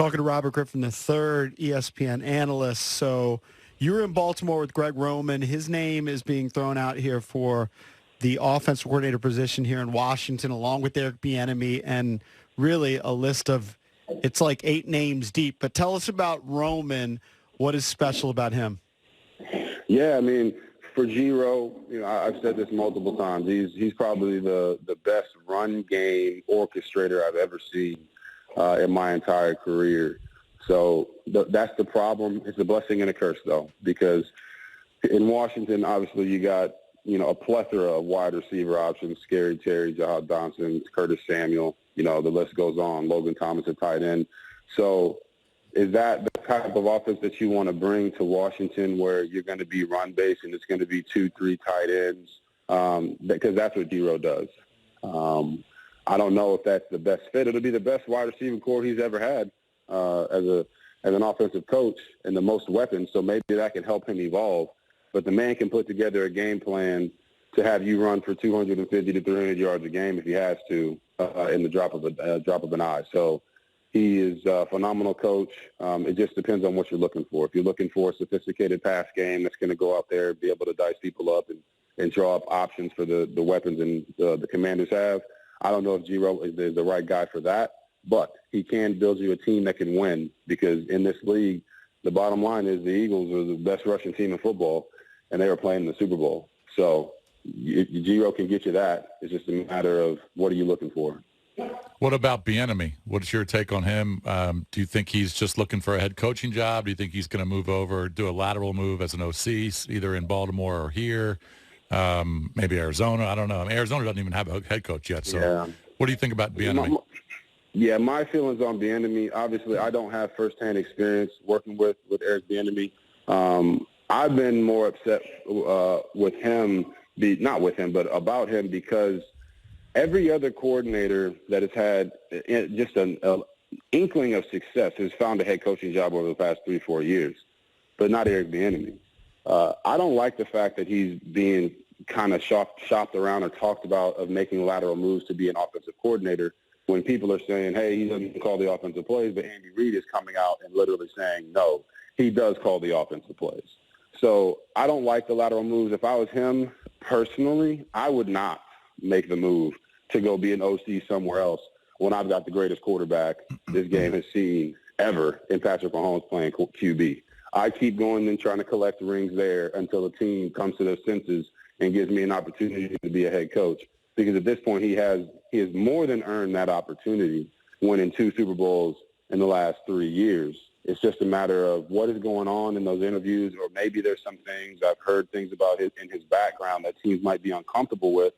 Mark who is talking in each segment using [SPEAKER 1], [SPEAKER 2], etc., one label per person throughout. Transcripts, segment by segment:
[SPEAKER 1] Talking to Robert Griffin III, ESPN analyst. So you were in Baltimore with Greg Roman. His name is being thrown out here for the offensive coordinator position here in Washington, along with Eric Bieniemy, and really a list of, it's like 8 names deep. But tell us about Roman. What is special about him?
[SPEAKER 2] Yeah, I mean, for Giro, I've said this multiple times. He's probably the best run game orchestrator I've ever seen in my entire career. So that's the problem. It's a blessing and a curse, though, because in Washington, obviously, you got a plethora of wide receiver options: Scary Terry, Jahad Johnson, Curtis Samuel. The list goes on. Logan Thomas at tight end. So is that the type of offense that you want to bring to Washington, where you're going to be run-based and it's going to be 2-3 tight ends? Because that's what Giro does. I don't know if that's the best fit. It'll be the best wide receiver core he's ever had as an offensive coach, and the most weapons, so maybe that can help him evolve. But the man can put together a game plan to have you run for 250 to 300 yards a game if he has to in the drop of an eye. So he is a phenomenal coach. It just depends on what you're looking for. If you're looking for a sophisticated pass game that's going to go out there and be able to dice people up and draw up options for the weapons and the Commanders have, I don't know if Giro is the right guy for that, but he can build you a team that can win, because in this league, the bottom line is the Eagles are the best rushing team in football, and they were playing in the Super Bowl. So Giro can get you that. It's just a matter of what are you looking for.
[SPEAKER 3] What about Bieniemy? What's your take on him? Do you think he's just looking for a head coaching job? Do you think he's going to move over, do a lateral move as an OC, either in Baltimore or here? Maybe Arizona. I don't know. I mean, Arizona doesn't even have a head coach yet. So What do you think about Bieniemy?
[SPEAKER 2] My feelings on Bieniemy, obviously I don't have firsthand experience working with Eric Bieniemy. I've been more upset with him, not with him, but about him, because every other coordinator that has had just an inkling of success has found a head coaching job over the past 3-4 years, but not Eric Bieniemy. I don't like the fact that he's being kind of shopped around or talked about of making lateral moves to be an offensive coordinator, when people are saying, hey, he doesn't call the offensive plays, but Andy Reid is coming out and literally saying, no, he does call the offensive plays. So I don't like the lateral moves. If I was him personally, I would not make the move to go be an OC somewhere else when I've got the greatest quarterback this game has seen ever in Patrick Mahomes playing QB. I keep going and trying to collect rings there until the team comes to their senses and gives me an opportunity to be a head coach. Because at this point, he has more than earned that opportunity, winning 2 Super Bowls in the last 3 years. It's just a matter of what is going on in those interviews, or maybe there's some things I've heard things about in his background that teams might be uncomfortable with.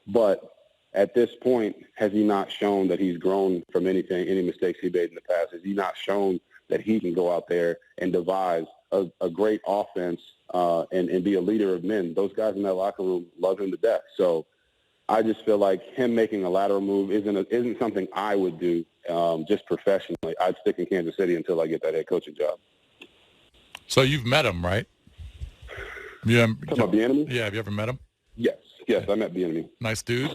[SPEAKER 2] But at this point, has he not shown that he's grown from any mistakes he made in the past? Has he not shown that he can go out there and devise a great offense and be a leader of men? Those guys in that locker room love him to death. So I just feel like him making a lateral move isn't something I would do just professionally. I'd stick in Kansas City until I get that head coaching job.
[SPEAKER 3] So you've met him, right?
[SPEAKER 2] Talking about Bieniemy?
[SPEAKER 3] Yeah, have you ever met him?
[SPEAKER 2] Yes, I met Bieniemy.
[SPEAKER 3] Nice dude?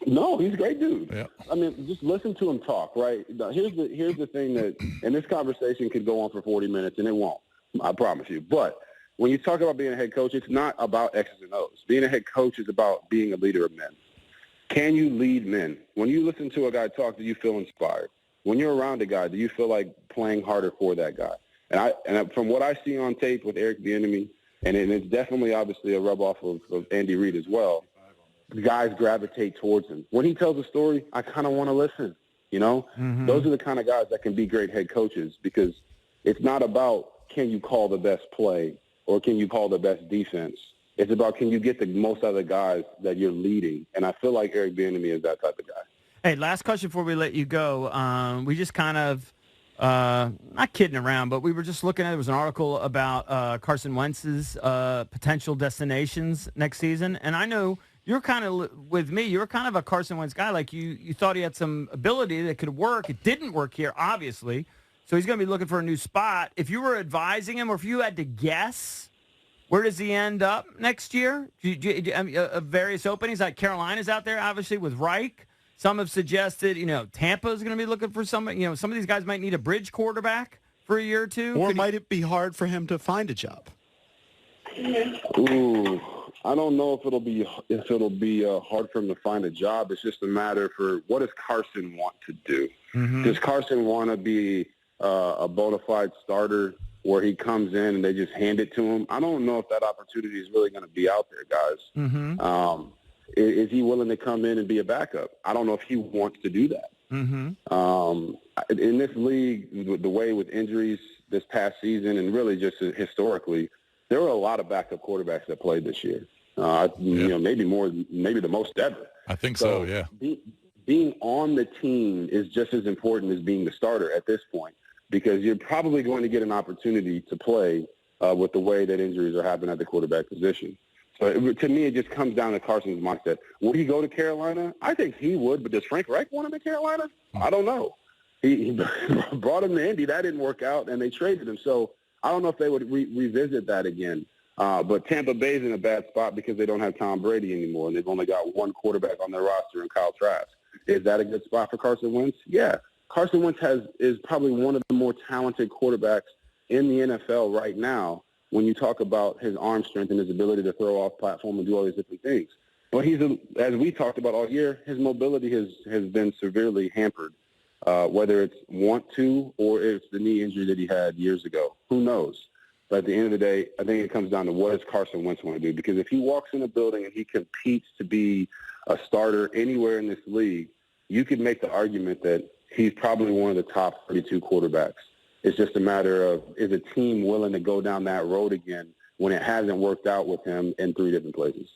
[SPEAKER 2] No, he's a great dude.
[SPEAKER 3] Yeah.
[SPEAKER 2] I mean, just listen to him talk, right? Now, here's the thing that, and this conversation could go on for 40 minutes, and it won't, I promise you. But when you talk about being a head coach, it's not about X's and O's. Being a head coach is about being a leader of men. Can you lead men? When you listen to a guy talk, do you feel inspired? When you're around a guy, do you feel like playing harder for that guy? And from what I see on tape with Eric Bieniemy, and it's definitely obviously a rub-off of Andy Reid as well, guys gravitate towards him. When he tells a story, I kind of want to listen, Those are the kind of guys that can be great head coaches, because it's not about can you call the best play or can you call the best defense. It's about can you get the most out of the guys that you're leading. And I feel like Eric Bieniemy is that type of guy.
[SPEAKER 4] Hey, last question before we let you go. We just kind of, not kidding around, but we were just looking at, there was an article about Carson Wentz's potential destinations next season. And I know you're kind of, with me, you're kind of a Carson Wentz guy. Like you thought he had some ability that could work. It didn't work here, obviously. So he's going to be looking for a new spot. If you were advising him, or if you had to guess, where does he end up next year? Various openings, like Carolina's out there, obviously, with Reich. Some have suggested, Tampa is going to be looking for somebody. Some of these guys might need a bridge quarterback for a year or two.
[SPEAKER 1] Or might it be hard for him to find a job?
[SPEAKER 2] Ooh, I don't know if it'll be hard for him to find a job. It's just a matter for what does Carson want to do?
[SPEAKER 1] Mm-hmm.
[SPEAKER 2] Does Carson want to be a bona fide starter where he comes in and they just hand it to him? I don't know if that opportunity is really going to be out there, guys.
[SPEAKER 4] Mm-hmm.
[SPEAKER 2] Is he willing to come in and be a backup? I don't know if he wants to do that.
[SPEAKER 4] Mm-hmm.
[SPEAKER 2] In this league, the way with injuries this past season and really just historically, there were a lot of backup quarterbacks that played this year. Maybe the most ever.
[SPEAKER 3] I think so, yeah.
[SPEAKER 2] Being on the team is just as important as being the starter at this point, because you're probably going to get an opportunity to play with the way that injuries are happening at the quarterback position. So to me, it just comes down to Carson's mindset. Would he go to Carolina? I think he would, but does Frank Reich want him in Carolina? I don't know. He brought him to Indy. That didn't work out, and they traded him. So I don't know if they would revisit that again. But Tampa Bay's in a bad spot because they don't have Tom Brady anymore, and they've only got one quarterback on their roster in Kyle Trask. Is that a good spot for Carson Wentz? Yeah. Carson Wentz is probably one of the more talented quarterbacks in the NFL right now when you talk about his arm strength and his ability to throw off platform and do all these different things. But as we talked about all year, his mobility has been severely hampered, whether it's want to or it's the knee injury that he had years ago. Who knows? But at the end of the day, I think it comes down to what does Carson Wentz want to do? Because if he walks in a building and he competes to be a starter anywhere in this league, you could make the argument that he's probably one of the top 32 quarterbacks. It's just a matter of, is a team willing to go down that road again when it hasn't worked out with him in 3 different places?